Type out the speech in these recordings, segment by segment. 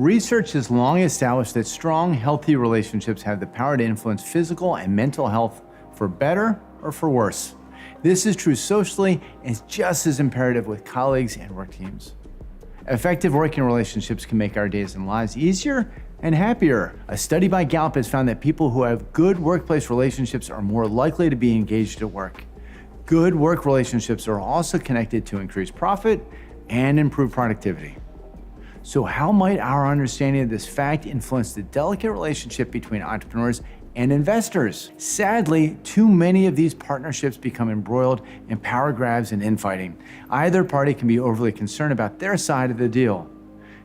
Research has long established that strong, healthy relationships have the power to influence physical and mental health for better or for worse. This is true socially and is just as imperative with colleagues and work teams. Effective working relationships can make our days and lives easier and happier. A study by Gallup has found that people who have good workplace relationships are more likely to be engaged at work. Good work relationships are also connected to increased profit and improved productivity. So how might our understanding of this fact influence the delicate relationship between entrepreneurs and investors? Sadly, too many of these partnerships become embroiled in power grabs and infighting. Either party can be overly concerned about their side of the deal.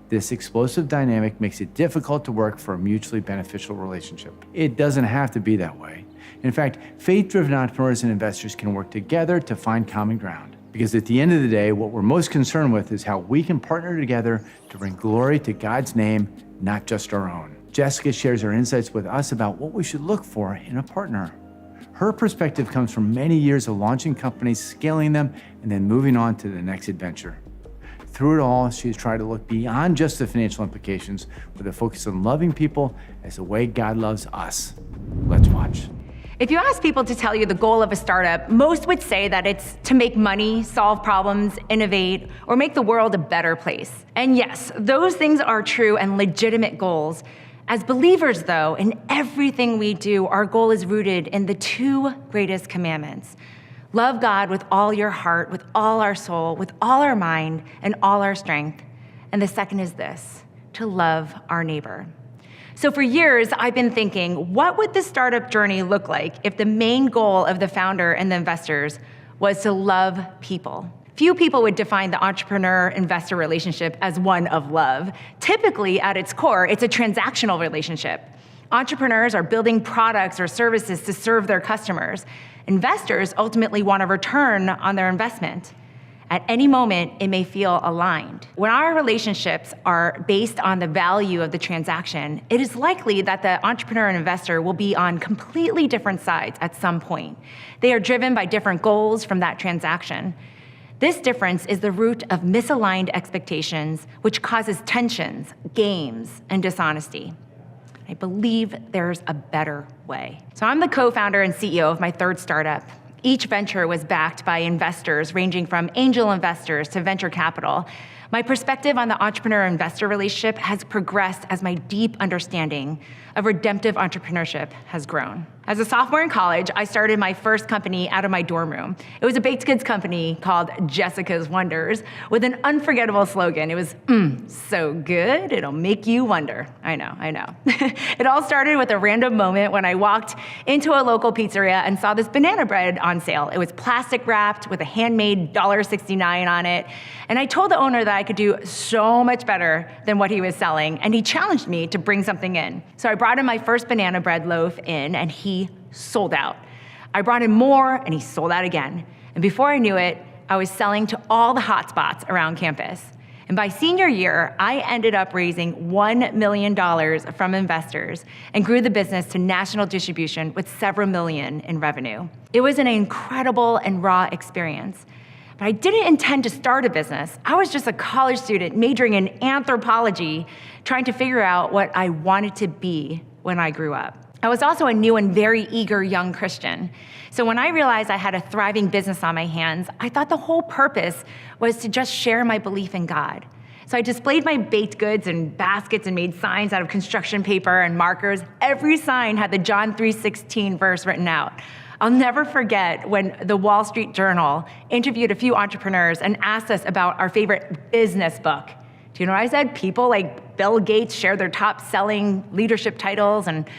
This explosive dynamic makes it difficult to work for a mutually beneficial relationship. It doesn't have to be that way. In fact, faith-driven entrepreneurs and investors can work together to find common ground. Because at the end of the day, what we're most concerned with is how we can partner together to bring glory to God's name, not just our own. Jessica shares her insights with us about what we should look for in a partner. Her perspective comes from many years of launching companies, scaling them, and then moving on to the next adventure. Through it all, she's tried to look beyond just the financial implications with a focus on loving people as the way God loves us. Let's watch. If you ask people to tell you the goal of a startup, most would say that it's to make money, solve problems, innovate, or make the world a better place. And yes, those things are true and legitimate goals. As believers, though, in everything we do, our goal is rooted in the two greatest commandments. Love God with all your heart, with all our soul, with all our mind, and all our strength. And the second is this, to love our neighbor. So for years, I've been thinking, what would the startup journey look like if the main goal of the founder and the investors was to love people? Few people would define the entrepreneur-investor relationship as one of love. Typically, at its core, it's a transactional relationship. Entrepreneurs are building products or services to serve their customers. Investors ultimately want a return on their investment. At any moment, it may feel aligned. When our relationships are based on the value of the transaction, it is likely that the entrepreneur and investor will be on completely different sides at some point. They are driven by different goals from that transaction. This difference is the root of misaligned expectations, which causes tensions, games, and dishonesty. I believe there's a better way. So I'm the co-founder and CEO of my third startup. Each venture was backed by investors ranging from angel investors to venture capital. My perspective on the entrepreneur-investor relationship has progressed as my deep understanding of redemptive entrepreneurship has grown. As a sophomore in college, I started my first company out of my dorm room. It was a baked goods company called Jessica's Wonders with an unforgettable slogan. It was, so good, it'll make you wonder. I know. It all started with a random moment when I walked into a local pizzeria and saw this banana bread on sale. It was plastic wrapped with a handmade $1.69 on it. And I told the owner that I could do so much better than what he was selling, and he challenged me to bring something in. So I brought in my first banana bread loaf in, and he sold out. I brought in more, and he sold out again. And before I knew it, I was selling to all the hotspots around campus. And by senior year, I ended up raising $1 million from investors and grew the business to national distribution with several million in revenue. It was an incredible and raw experience. But I didn't intend to start a business. I was just a college student majoring in anthropology, trying to figure out what I wanted to be when I grew up. I was also a new and very eager young Christian. So when I realized I had a thriving business on my hands, I thought the whole purpose was to just share my belief in God. So I displayed my baked goods in baskets and made signs out of construction paper and markers. Every sign had the John 3:16 verse written out. I'll never forget when the Wall Street Journal interviewed a few entrepreneurs and asked us about our favorite business book. Do you know what I said? People like Bill Gates share their top-selling leadership titles, and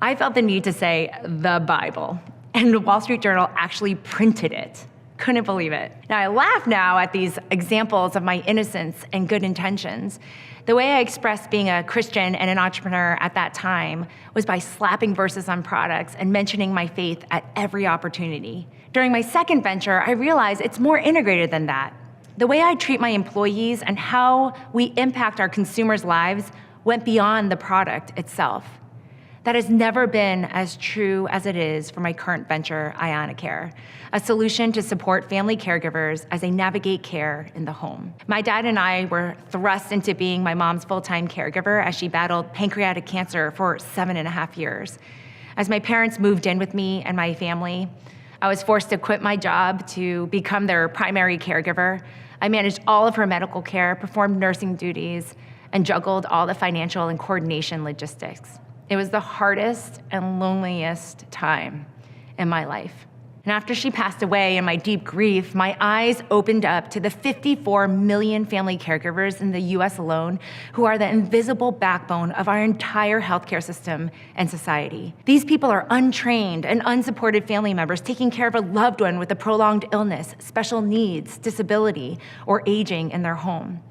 I felt the need to say the Bible. And the Wall Street Journal actually printed it. Couldn't believe it. Now, I laugh now at these examples of my innocence and good intentions. The way I expressed being a Christian and an entrepreneur at that time was by slapping verses on products and mentioning my faith at every opportunity. During my second venture, I realized it's more integrated than that. The way I treat my employees and how we impact our consumers' lives went beyond the product itself. That has never been as true as it is for my current venture, IanaCare, a solution to support family caregivers as they navigate care in the home. My dad and I were thrust into being my mom's full-time caregiver as she battled pancreatic cancer for 7.5 years. As my parents moved in with me and my family, I was forced to quit my job to become their primary caregiver. I managed all of her medical care, performed nursing duties, and juggled all the financial and coordination logistics. It was the hardest and loneliest time in my life. And after she passed away in my deep grief, my eyes opened up to the 54 million family caregivers in the US alone who are the invisible backbone of our entire healthcare system and society. These people are untrained and unsupported family members taking care of a loved one with a prolonged illness, special needs, disability, or aging in their home.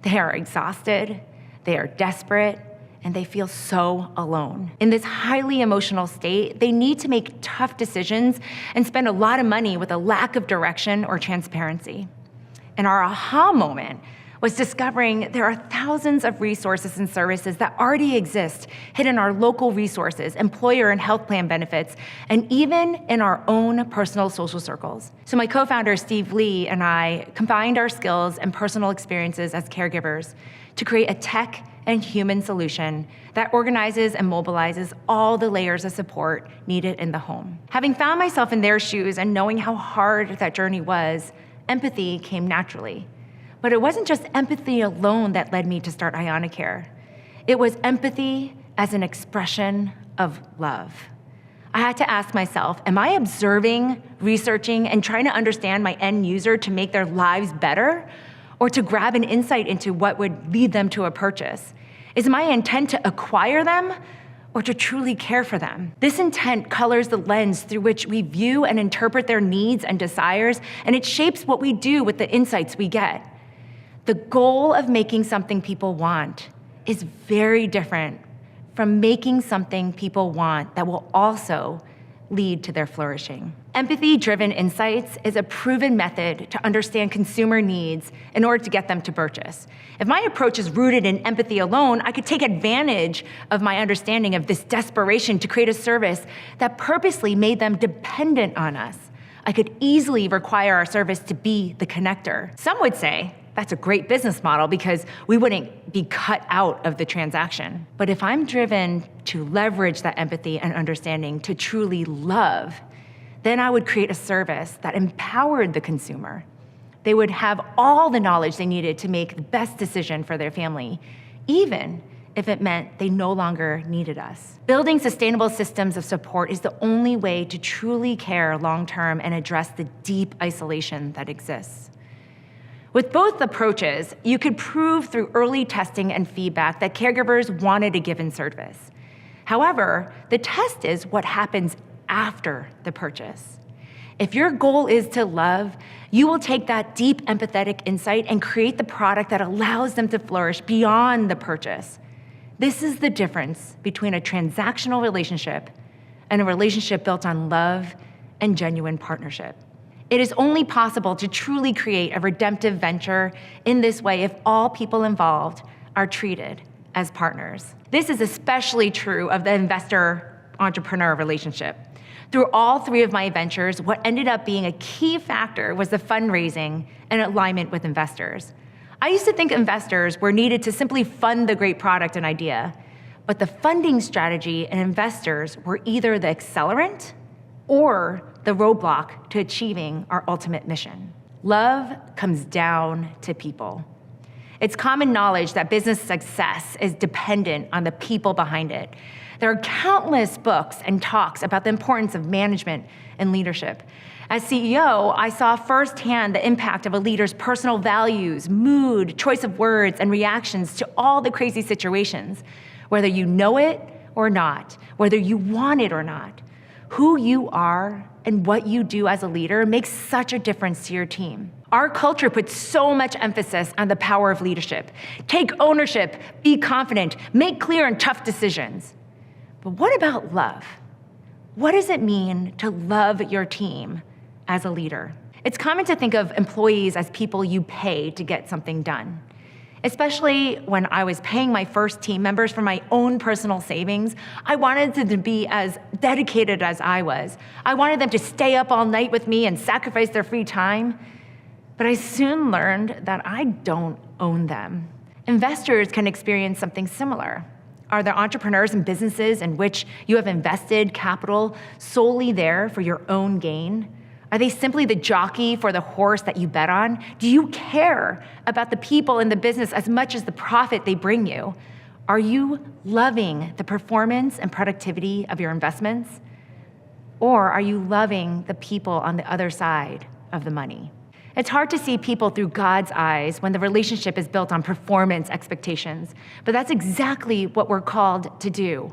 They are exhausted, they are desperate, and they feel so alone. In this highly emotional state, they need to make tough decisions and spend a lot of money with a lack of direction or transparency. And our aha moment was discovering there are thousands of resources and services that already exist hidden in our local resources, employer and health plan benefits, and even in our own personal social circles. So my co-founder, Steve Lee, and I combined our skills and personal experiences as caregivers to create a tech and human solution that organizes and mobilizes all the layers of support needed in the home. Having found myself in their shoes and knowing how hard that journey was, empathy came naturally. But it wasn't just empathy alone that led me to start IanaCare. It was empathy as an expression of love. I had to ask myself, am I observing, researching, and trying to understand my end user to make their lives better, or to grab an insight into what would lead them to a purchase? Is my intent to acquire them or to truly care for them? This intent colors the lens through which we view and interpret their needs and desires, and it shapes what we do with the insights we get. The goal of making something people want is very different from making something people want that will also lead to their flourishing. Empathy-driven insights is a proven method to understand consumer needs in order to get them to purchase. If my approach is rooted in empathy alone, I could take advantage of my understanding of this desperation to create a service that purposely made them dependent on us. I could easily require our service to be the connector. Some would say, that's a great business model because we wouldn't be cut out of the transaction. But if I'm driven to leverage that empathy and understanding to truly love, then I would create a service that empowered the consumer. They would have all the knowledge they needed to make the best decision for their family, even if it meant they no longer needed us. Building sustainable systems of support is the only way to truly care long-term and address the deep isolation that exists. With both approaches, you could prove through early testing and feedback that caregivers wanted a given service. However, the test is what happens after the purchase. If your goal is to love, you will take that deep empathetic insight and create the product that allows them to flourish beyond the purchase. This is the difference between a transactional relationship and a relationship built on love and genuine partnership. It is only possible to truly create a redemptive venture in this way if all people involved are treated as partners. This is especially true of the investor-entrepreneur relationship. Through all three of my ventures, what ended up being a key factor was the fundraising and alignment with investors. I used to think investors were needed to simply fund the great product and idea, but the funding strategy and investors were either the accelerant or the roadblock to achieving our ultimate mission. Love comes down to people. It's common knowledge that business success is dependent on the people behind it. There are countless books and talks about the importance of management and leadership. As CEO, I saw firsthand the impact of a leader's personal values, mood, choice of words, and reactions to all the crazy situations, whether you know it or not, whether you want it or not. Who you are and what you do as a leader makes such a difference to your team. Our culture puts so much emphasis on the power of leadership. Take ownership, be confident, make clear and tough decisions. But what about love? What does it mean to love your team as a leader? It's common to think of employees as people you pay to get something done. Especially when I was paying my first team members from my own personal savings, I wanted them to be as dedicated as I was. I wanted them to stay up all night with me and sacrifice their free time. But I soon learned that I don't own them. Investors can experience something similar. Are there entrepreneurs and businesses in which you have invested capital solely there for your own gain? Are they simply the jockey for the horse that you bet on? Do you care about the people in the business as much as the profit they bring you? Are you loving the performance and productivity of your investments? Or are you loving the people on the other side of the money? It's hard to see people through God's eyes when the relationship is built on performance expectations, but that's exactly what we're called to do.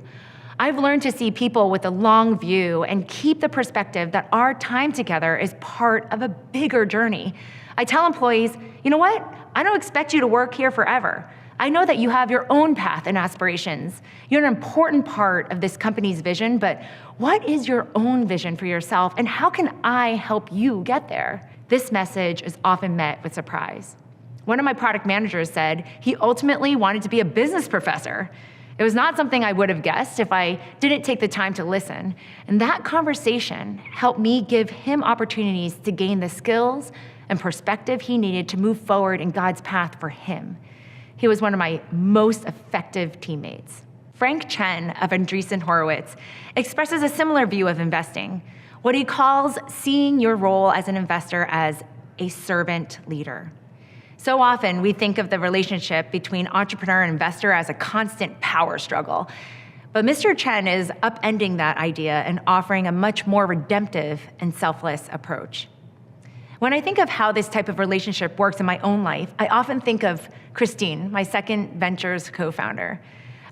I've learned to see people with a long view and keep the perspective that our time together is part of a bigger journey. I tell employees, you know what? I don't expect you to work here forever. I know that you have your own path and aspirations. You're an important part of this company's vision, but what is your own vision for yourself, and how can I help you get there? This message is often met with surprise. One of my product managers said he ultimately wanted to be a business professor. It was not something I would have guessed if I didn't take the time to listen. And that conversation helped me give him opportunities to gain the skills and perspective he needed to move forward in God's path for him. He was one of my most effective teammates. Frank Chen of Andreessen Horowitz expresses a similar view of investing, what he calls seeing your role as an investor as a servant leader. So often we think of the relationship between entrepreneur and investor as a constant power struggle. But Mr. Chen is upending that idea and offering a much more redemptive and selfless approach. When I think of how this type of relationship works in my own life, I often think of Christine, my second ventures co-founder.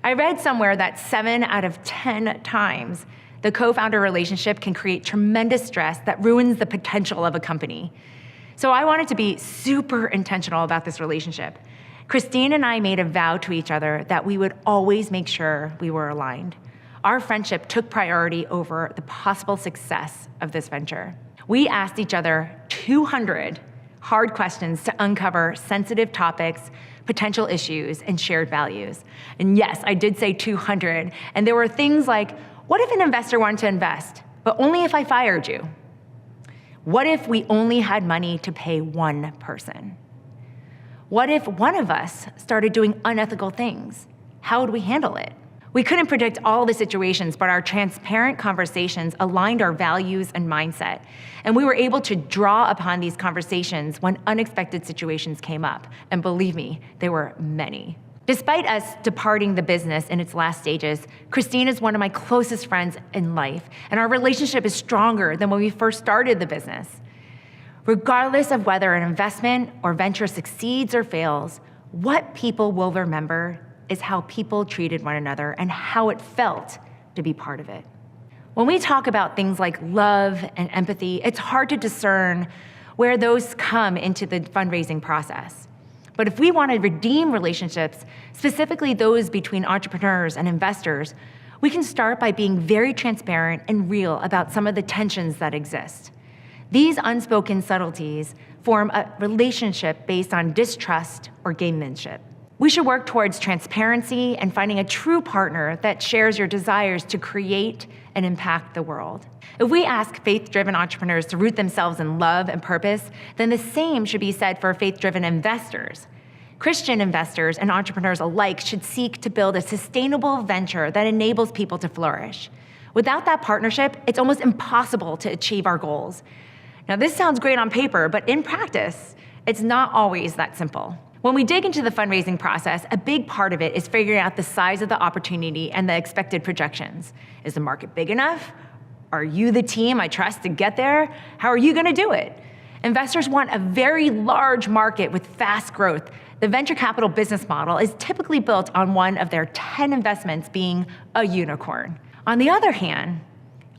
I read somewhere that 7 out of 10 times the co-founder relationship can create tremendous stress that ruins the potential of a company. So I wanted to be super intentional about this relationship. Christine and I made a vow to each other that we would always make sure we were aligned. Our friendship took priority over the possible success of this venture. We asked each other 200 hard questions to uncover sensitive topics, potential issues, and shared values. And yes, I did say 200. And there were things like, what if an investor wanted to invest, but only if I fired you? What if we only had money to pay one person? What if one of us started doing unethical things? How would we handle it? We couldn't predict all the situations, but our transparent conversations aligned our values and mindset. And we were able to draw upon these conversations when unexpected situations came up. And believe me, there were many. Despite us departing the business in its last stages, Christine is one of my closest friends in life, and our relationship is stronger than when we first started the business. Regardless of whether an investment or venture succeeds or fails, what people will remember is how people treated one another and how it felt to be part of it. When we talk about things like love and empathy, it's hard to discern where those come into the fundraising process. But if we want to redeem relationships, specifically those between entrepreneurs and investors, we can start by being very transparent and real about some of the tensions that exist. These unspoken subtleties form a relationship based on distrust or gamemanship. We should work towards transparency and finding a true partner that shares your desires to create and impact the world. If we ask faith-driven entrepreneurs to root themselves in love and purpose, then the same should be said for faith-driven investors. Christian investors and entrepreneurs alike should seek to build a sustainable venture that enables people to flourish. Without that partnership, it's almost impossible to achieve our goals. Now, this sounds great on paper, but in practice, it's not always that simple. When we dig into the fundraising process, a big part of it is figuring out the size of the opportunity and the expected projections. Is the market big enough? Are you the team I trust to get there? How are you going to do it? Investors want a very large market with fast growth. The venture capital business model is typically built on one of their 10 investments being a unicorn. On the other hand,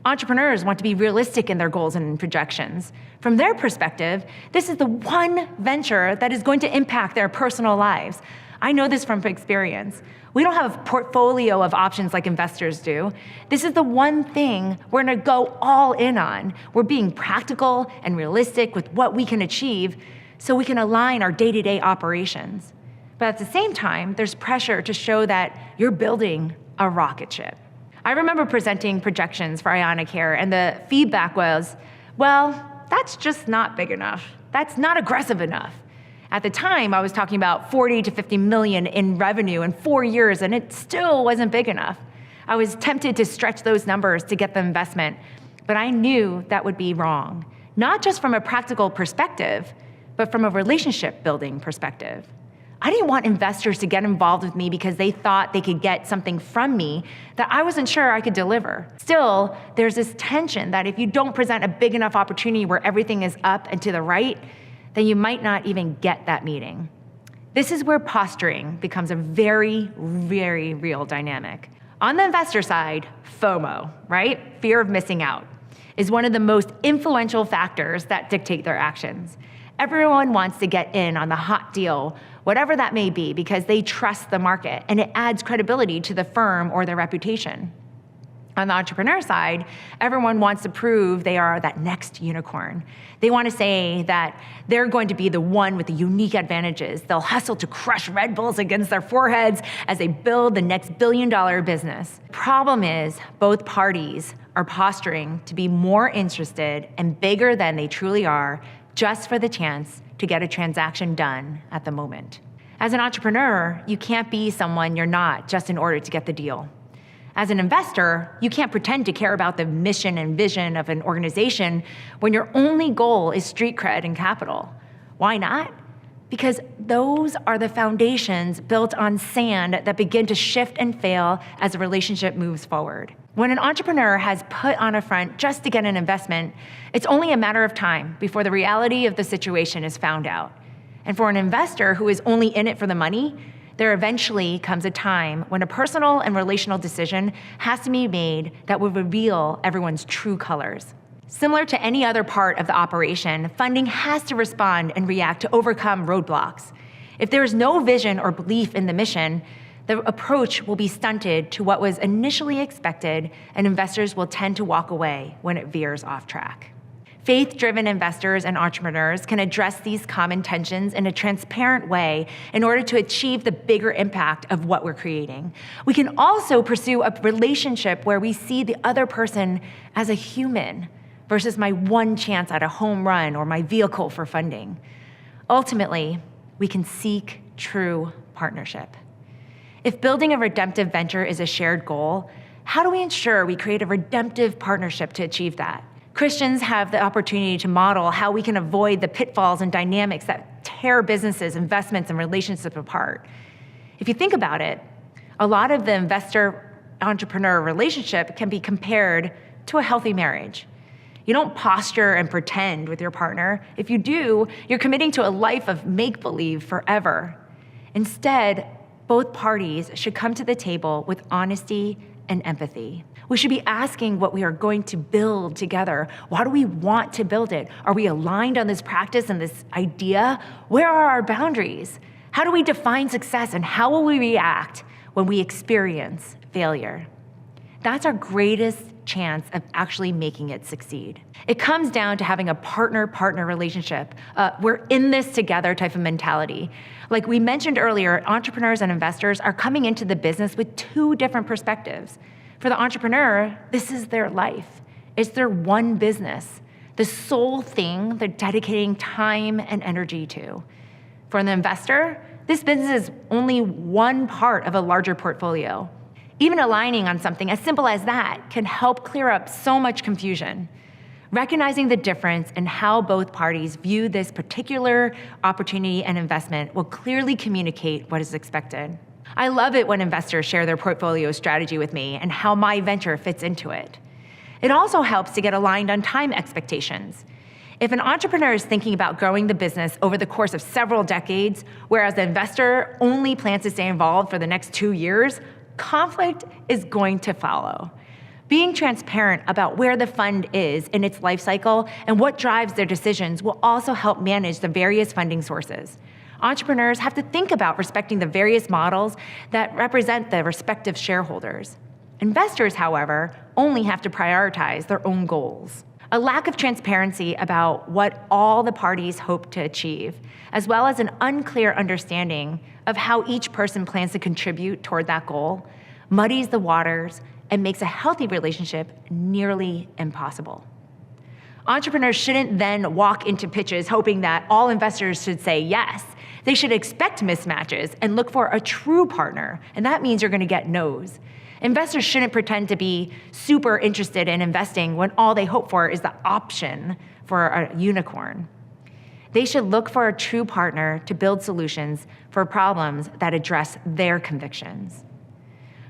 entrepreneurs want to be realistic in their goals and projections. From their perspective, this is the one venture that is going to impact their personal lives. I know this from experience. We don't have a portfolio of options like investors do. This is the one thing we're going to go all in on. We're being practical and realistic with what we can achieve so we can align our day-to-day operations. But at the same time, there's pressure to show that you're building a rocket ship. I remember presenting projections for IanaCare, and the feedback was, well, that's just not big enough. That's not aggressive enough. At the time, I was talking about 40 to 50 million in revenue in 4 years, and it still wasn't big enough. I was tempted to stretch those numbers to get the investment, but I knew that would be wrong, not just from a practical perspective, but from a relationship building perspective. I didn't want investors to get involved with me because they thought they could get something from me that I wasn't sure I could deliver. Still, there's this tension that if you don't present a big enough opportunity where everything is up and to the right, then you might not even get that meeting. This is where posturing becomes a very, very real dynamic. On the investor side, FOMO, right? Fear of missing out, is one of the most influential factors that dictate their actions. Everyone wants to get in on the hot deal, whatever that may be, because they trust the market, and it adds credibility to the firm or their reputation. On the entrepreneur side, everyone wants to prove they are that next unicorn. They want to say that they're going to be the one with the unique advantages. They'll hustle to crush Red Bulls against their foreheads as they build the next billion-dollar business. Problem is, both parties are posturing to be more interested and bigger than they truly are, just for the chance to get a transaction done at the moment. As an entrepreneur, you can't be someone you're not just in order to get the deal. As an investor, you can't pretend to care about the mission and vision of an organization when your only goal is street cred and capital. Why not? Because those are the foundations built on sand that begin to shift and fail as a relationship moves forward. When an entrepreneur has put on a front just to get an investment, it's only a matter of time before the reality of the situation is found out. And for an investor who is only in it for the money, there eventually comes a time when a personal and relational decision has to be made that will reveal everyone's true colors. Similar to any other part of the operation, funding has to respond and react to overcome roadblocks. If there is no vision or belief in the mission, the approach will be stunted to what was initially expected, and investors will tend to walk away when it veers off track. Faith-driven investors and entrepreneurs can address these common tensions in a transparent way in order to achieve the bigger impact of what we're creating. We can also pursue a relationship where we see the other person as a human versus my one chance at a home run or my vehicle for funding. Ultimately, we can seek true partnership. If building a redemptive venture is a shared goal, how do we ensure we create a redemptive partnership to achieve that? Christians have the opportunity to model how we can avoid the pitfalls and dynamics that tear businesses, investments, and relationships apart. If you think about it, a lot of the investor-entrepreneur relationship can be compared to a healthy marriage. You don't posture and pretend with your partner. If you do, you're committing to a life of make-believe forever. Instead, both parties should come to the table with honesty and empathy. We should be asking what we are going to build together. Why do we want to build it? Are we aligned on this practice and this idea? Where are our boundaries? How do we define success, and how will we react when we experience failure? That's our greatest chance of actually making it succeed. It comes down to having a partner-partner relationship. We're in this together type of mentality. Like we mentioned earlier, entrepreneurs and investors are coming into the business with two different perspectives. For the entrepreneur, this is their life. It's their one business, the sole thing they're dedicating time and energy to. For the investor, this business is only one part of a larger portfolio. Even aligning on something as simple as that can help clear up so much confusion. Recognizing the difference in how both parties view this particular opportunity and investment will clearly communicate what is expected. I love it when investors share their portfolio strategy with me and how my venture fits into it. It also helps to get aligned on time expectations. If an entrepreneur is thinking about growing the business over the course of several decades, whereas the investor only plans to stay involved for the next 2 years, conflict is going to follow. Being transparent about where the fund is in its life cycle and what drives their decisions will also help manage the various funding sources. Entrepreneurs have to think about respecting the various models that represent the respective shareholders. Investors, however, only have to prioritize their own goals. A lack of transparency about what all the parties hope to achieve, as well as an unclear understanding of how each person plans to contribute toward that goal muddies the waters and makes a healthy relationship nearly impossible. Entrepreneurs shouldn't then walk into pitches hoping that all investors should say yes. They should expect mismatches and look for a true partner, and that means you're gonna get no's. Investors shouldn't pretend to be super interested in investing when all they hope for is the option for a unicorn. They should look for a true partner to build solutions for problems that address their convictions.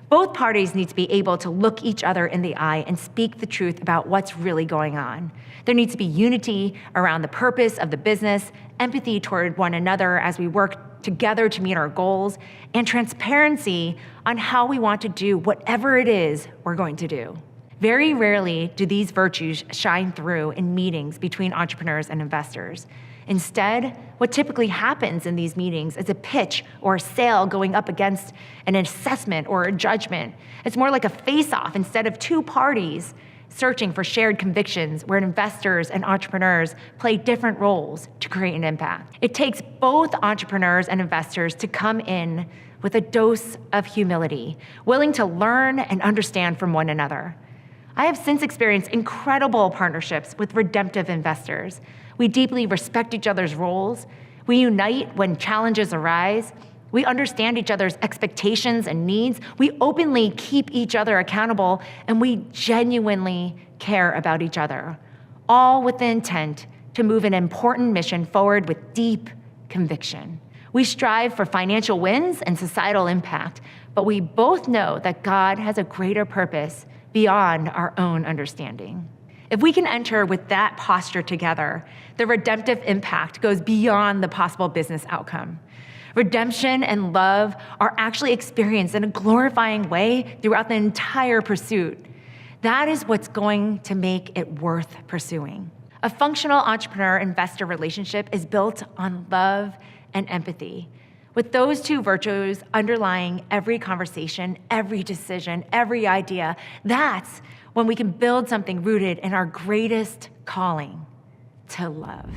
Both parties need to be able to look each other in the eye and speak the truth about what's really going on. There needs to be unity around the purpose of the business, empathy toward one another as we work together to meet our goals, and transparency on how we want to do whatever it is we're going to do. Very rarely do these virtues shine through in meetings between entrepreneurs and investors. Instead, what typically happens in these meetings is a pitch or a sale going up against an assessment or a judgment. It's more like a face-off instead of two parties searching for shared convictions where investors and entrepreneurs play different roles to create an impact. It takes both entrepreneurs and investors to come in with a dose of humility, willing to learn and understand from one another. I have since experienced incredible partnerships with redemptive investors. We deeply respect each other's roles. We unite when challenges arise. We understand each other's expectations and needs. We openly keep each other accountable, and we genuinely care about each other, all with the intent to move an important mission forward with deep conviction. We strive for financial wins and societal impact, but we both know that God has a greater purpose beyond our own understanding. If we can enter with that posture together, the redemptive impact goes beyond the possible business outcome. Redemption and love are actually experienced in a glorifying way throughout the entire pursuit. That is what's going to make it worth pursuing. A functional entrepreneur-investor relationship is built on love and empathy. With those two virtues underlying every conversation, every decision, every idea, that's when we can build something rooted in our greatest calling, to love.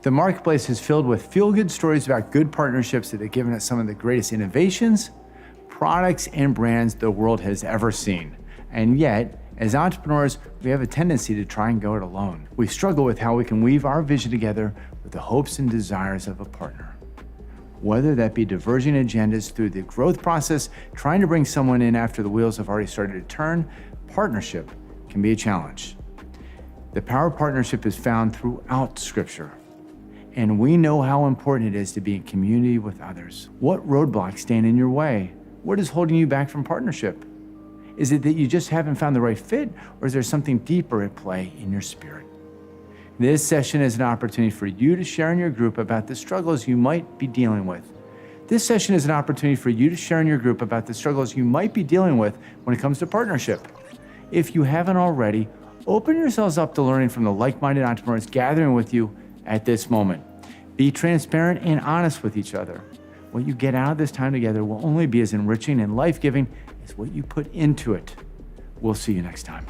The marketplace is filled with feel-good stories about good partnerships that have given us some of the greatest innovations, products, and brands the world has ever seen. And yet, as entrepreneurs, we have a tendency to try and go it alone. We struggle with how we can weave our vision together with the hopes and desires of a partner. Whether that be diverging agendas through the growth process, trying to bring someone in after the wheels have already started to turn, partnership can be a challenge. The power of partnership is found throughout Scripture, and we know how important it is to be in community with others. What roadblocks stand in your way? What is holding you back from partnership? Is it that you just haven't found the right fit, or is there something deeper at play in your spirit? This session is an opportunity for you to share in your group about the struggles you might be dealing with. This session is an opportunity for you to share in your group about the struggles you might be dealing with when it comes to partnership. If you haven't already, open yourselves up to learning from the like-minded entrepreneurs gathering with you at this moment. Be transparent and honest with each other. What you get out of this time together will only be as enriching and life-giving as what you put into it. We'll see you next time.